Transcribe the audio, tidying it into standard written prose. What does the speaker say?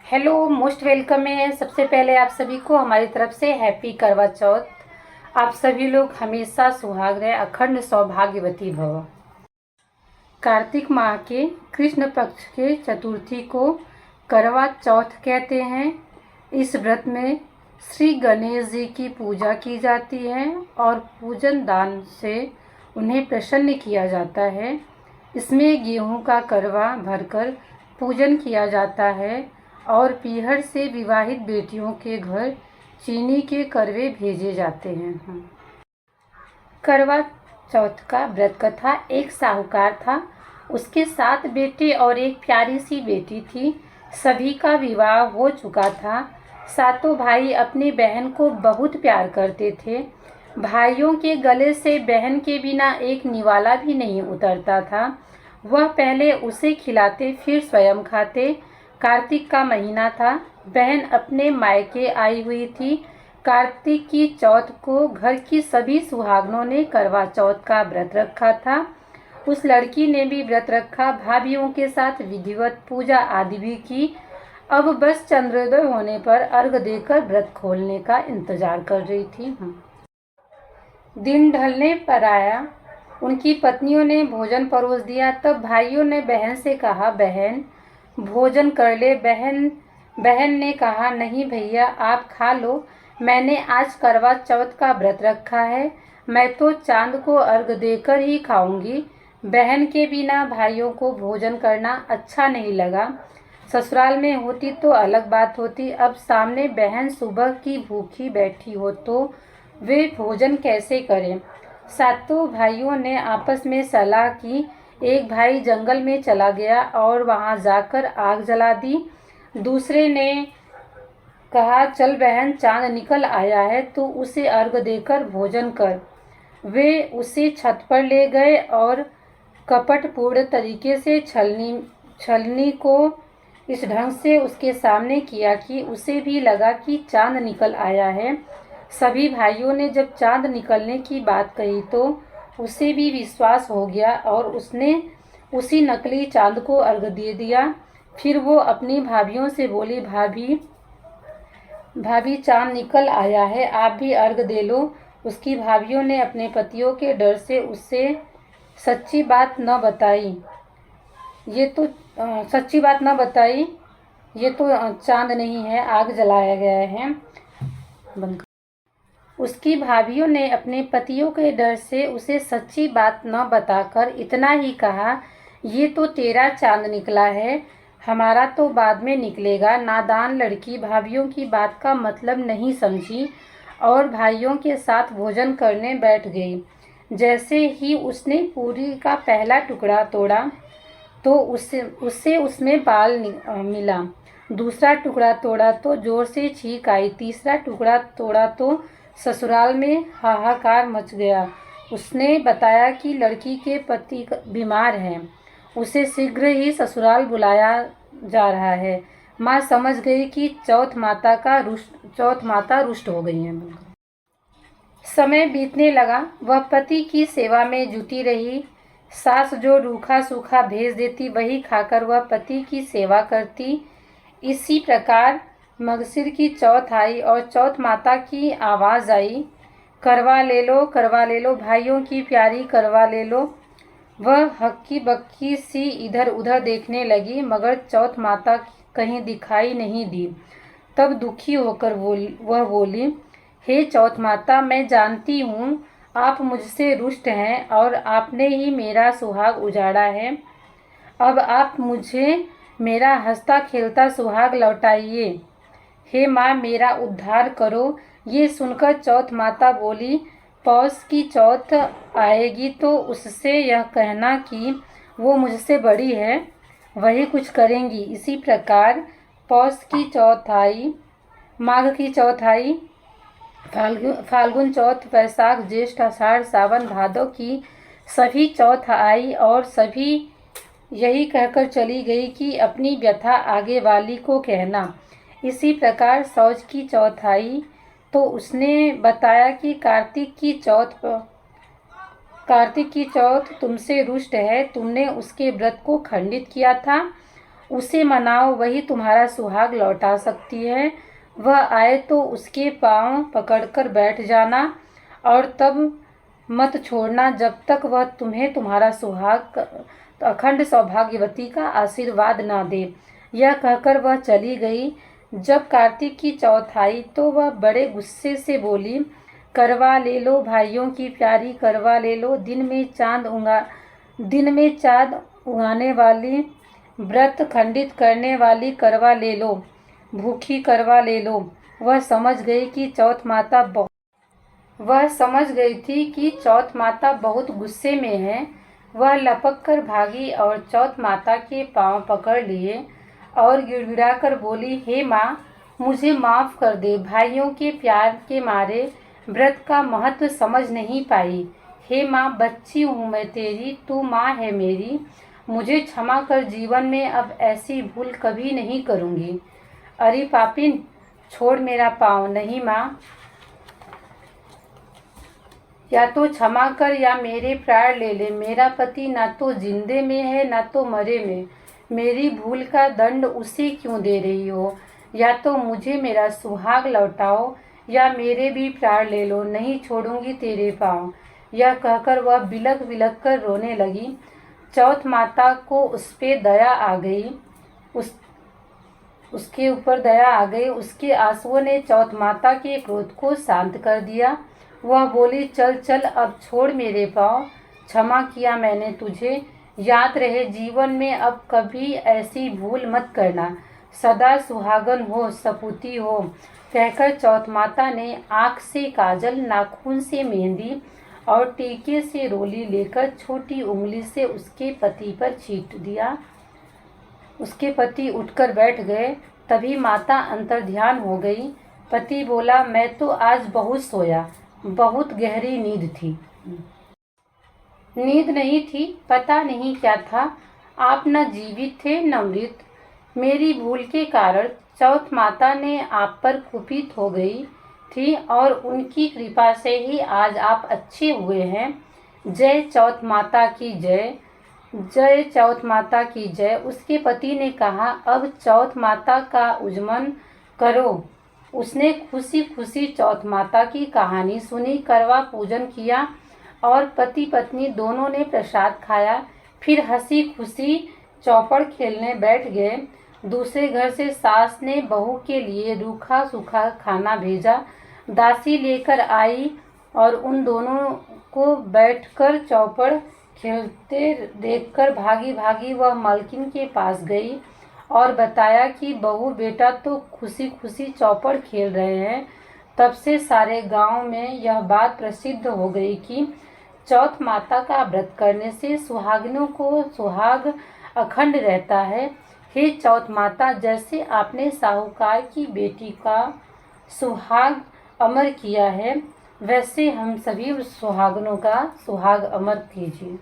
Hello, most welcome है। सबसे पहले आप सभी को हमारी तरफ से हैप्पी करवा चौथ। आप सभी लोग हमेशा सुहाग रहे, अखंड सौभाग्यवती भव। कार्तिक माह के कृष्ण पक्ष के चतुर्थी को करवा चौथ कहते हैं। इस व्रत में श्री गणेश जी की पूजा की जाती है और पूजन दान से उन्हें प्रसन्न किया जाता है। इसमें गेहूं का करवा भरकर पूजन किया जाता है और पीहर से विवाहित बेटियों के घर चीनी के करवे भेजे जाते हैं। करवा चौथ का व्रत कथा। एक साहूकार था, उसके 7 बेटे और एक प्यारी सी बेटी थी। सभी का विवाह हो चुका था। सातों भाई अपनी बहन को बहुत प्यार करते थे। भाइयों के गले से बहन के बिना एक निवाला भी नहीं उतरता था। वह पहले उसे खिलाते फिर स्वयं खाते। कार्तिक का महीना था। बहन अपने मायके आई हुई थी। कार्तिक की चौथ को घर की सभी सुहागनों ने करवा चौथ का व्रत रखा था। उस लड़की ने भी व्रत रखा, भाभीियों के साथ विधिवत पूजा आदि भी की। अब बस चंद्रोदय होने पर अर्घ देकर व्रत खोलने का इंतजार कर रही थी। दिन ढलने पर आया। उनकी पत्नियों ने भोजन परोस दिया। तब भाइयों ने बहन से कहा, बहन भोजन कर ले। बहन ने कहा, नहीं भैया आप खा लो, मैंने आज करवा चौथ का व्रत रखा है, मैं तो चांद को अर्घ देकर ही खाऊंगी। बहन के बिना भाइयों को भोजन करना अच्छा नहीं लगा। ससुराल में होती तो अलग बात होती। अब सामने बहन सुबह की भूखी बैठी हो तो वे भोजन कैसे करें। सातों भाइयों ने आपस में सलाह की। एक भाई जंगल में चला गया और वहां जाकर आग जला दी। दूसरे ने कहा, चल बहन चांद निकल आया है तो उसे अर्घ देकर भोजन कर। वे उसे छत पर ले गए और कपटपूर्ण तरीके से छलनी को इस ढंग से उसके सामने किया कि उसे भी लगा कि चांद निकल आया है। सभी भाइयों ने जब चांद निकलने की बात कही तो उसे भी विश्वास हो गया और उसने उसी नकली चांद को अर्घ दे दिया। फिर वो अपनी भाभीियों से बोली, भाभी चांद निकल आया है, आप भी अर्घ दे लो। उसकी भाभीियों ने अपने पतियों के डर से उससे सच्ची बात न बताई। ये तो चांद नहीं है, आग जलाया गया है। उसकी भाभीियों ने अपने पतियों के डर से उसे सच्ची बात न बताकर इतना ही कहा, ये तो तेरा चांद निकला है, हमारा तो बाद में निकलेगा। नादान लड़की भाभीियों की बात का मतलब नहीं समझी और भाइयों के साथ भोजन करने बैठ गई। जैसे ही उसने पूरी का पहला टुकड़ा तोड़ा तो उससे उसमें बाल मिला। दूसरा टुकड़ा तोड़ा तो जोर से छींक आई। तीसरा टुकड़ा तोड़ा तो ससुराल में हाहाकार मच गया। उसने बताया कि लड़की के पति बीमार हैं, उसे शीघ्र ही ससुराल बुलाया जा रहा है। माँ समझ गई कि चौथ माता रुष्ट हो गई है। समय बीतने लगा। वह पति की सेवा में जुटी रही। सास जो रूखा सूखा भेज देती वही खाकर वह पति की सेवा करती। इसी प्रकार मगसिर की चौथ आई और चौथ माता की आवाज़ आई, करवा ले लो भाइयों की प्यारी, करवा ले लो। वह हक्की बक्की सी इधर उधर देखने लगी मगर चौथ माता कहीं दिखाई नहीं दी। तब दुखी होकर वह बोली, हे चौथ माता, मैं जानती हूँ आप मुझसे रुष्ट हैं और आपने ही मेरा सुहाग उजाड़ा है। अब आप मुझे मेरा हंसता खेलता सुहाग लौटाइए। हे माँ, मेरा उद्धार करो। ये सुनकर चौथ माता बोली, पौष की चौथ आएगी तो उससे यह कहना कि वो मुझसे बड़ी है, वही कुछ करेंगी। इसी प्रकार पौष की चौथ आई, माघ की चौथ आई, फाल्गुन चौथ, वैशाख, ज्येष्ठ, आषाढ़, सावन, भादव की सभी चौथ आई और सभी यही कहकर चली गई कि अपनी व्यथा आगे वाली को कहना। इसी प्रकार सौज की चौथ आई तो उसने बताया कि कार्तिक की चौथ तुमसे रुष्ट है, तुमने उसके व्रत को खंडित किया था उसे मनाओ, वही तुम्हारा सुहाग लौटा सकती है। वह आए तो उसके पांव पकड़कर बैठ जाना और तब मत छोड़ना जब तक वह तुम्हें तुम्हारा सुहाग अखंड सौभाग्यवती का आशीर्वाद ना दे। यह कहकर वह चली गई। जब कार्तिक की चौथ आई तो वह बड़े गुस्से से बोली, करवा ले लो भाइयों की प्यारी, करवा ले लो। दिन में चाँद उगाने वाली, व्रत खंडित करने वाली, करवा ले लो, भूखी करवा ले लो। वह समझ गई थी कि चौथ माता बहुत गुस्से में है। वह लपक कर भागी और चौथ माता के पांव पकड़ लिए और गिड़गिड़ा कर बोली, हे माँ, मुझे माफ़ कर दे। भाइयों के प्यार के मारे व्रत का महत्व समझ नहीं पाई। हे माँ, बच्ची हूँ मैं तेरी, तू माँ है मेरी। मुझे क्षमा कर, जीवन में अब ऐसी भूल कभी नहीं करूँगी। अरे पापिन, छोड़ मेरा पाँव। नहीं माँ, या तो क्षमा कर या मेरे प्राण ले ले। मेरा पति ना तो जिंदे में है ना तो मरे में। मेरी भूल का दंड उसे क्यों दे रही हो? या तो मुझे मेरा सुहाग लौटाओ या मेरे भी प्राण ले लो, नहीं छोड़ूंगी तेरे पाँव। यह कहकर वह बिलख बिलख कर रोने लगी। चौथ माता को उस पे दया आ गई, उसके ऊपर दया आ गई। उसके आंसुओं ने चौथ माता के क्रोध को शांत कर दिया। वह बोली, चल चल, अब छोड़ मेरे पाँव। क्षमा किया मैंने तुझे। याद रहे, जीवन में अब कभी ऐसी भूल मत करना। सदा सुहागन हो, सपूती हो। कहकर चौथ माता ने आँख से काजल, नाखून से मेहंदी और टीके से रोली लेकर छोटी उंगली से उसके पति पर छींट दिया। उसके पति उठकर बैठ गए। तभी माता अंतर्ध्यान हो गई। पति बोला, मैं तो आज बहुत सोया, बहुत गहरी नींद थी। नींद नहीं थी, पता नहीं क्या था। आप न जीवित थे न मृत। मेरी भूल के कारण चौथ माता ने आप पर कुपित हो गई थी और उनकी कृपा से ही आज आप अच्छे हुए हैं। जय चौथ माता की जय, जय चौथ माता की जय। उसके पति ने कहा, अब चौथ माता का उज्जमन करो। उसने खुशी खुशी चौथ माता की कहानी सुनी, करवा पूजन किया और पति पत्नी दोनों ने प्रसाद खाया। फिर हंसी खुशी चौपड़ खेलने बैठ गए। दूसरे घर से सास ने बहू के लिए रूखा सूखा खाना भेजा। दासी लेकर आई और उन दोनों को बैठकर चौपड़ खेलते देखकर भागी भागी वह मालकिन के पास गई और बताया कि बहू बेटा तो खुशी खुशी चौपड़ खेल रहे हैं। तब से सारे गांव में यह बात प्रसिद्ध हो गई कि चौथ माता का व्रत करने से सुहागिनों को सुहाग अखंड रहता है। हे चौथ माता, जैसे आपने साहूकार की बेटी का सुहाग अमर किया है, वैसे हम सभी सुहागनों का सुहाग अमर कीजिए।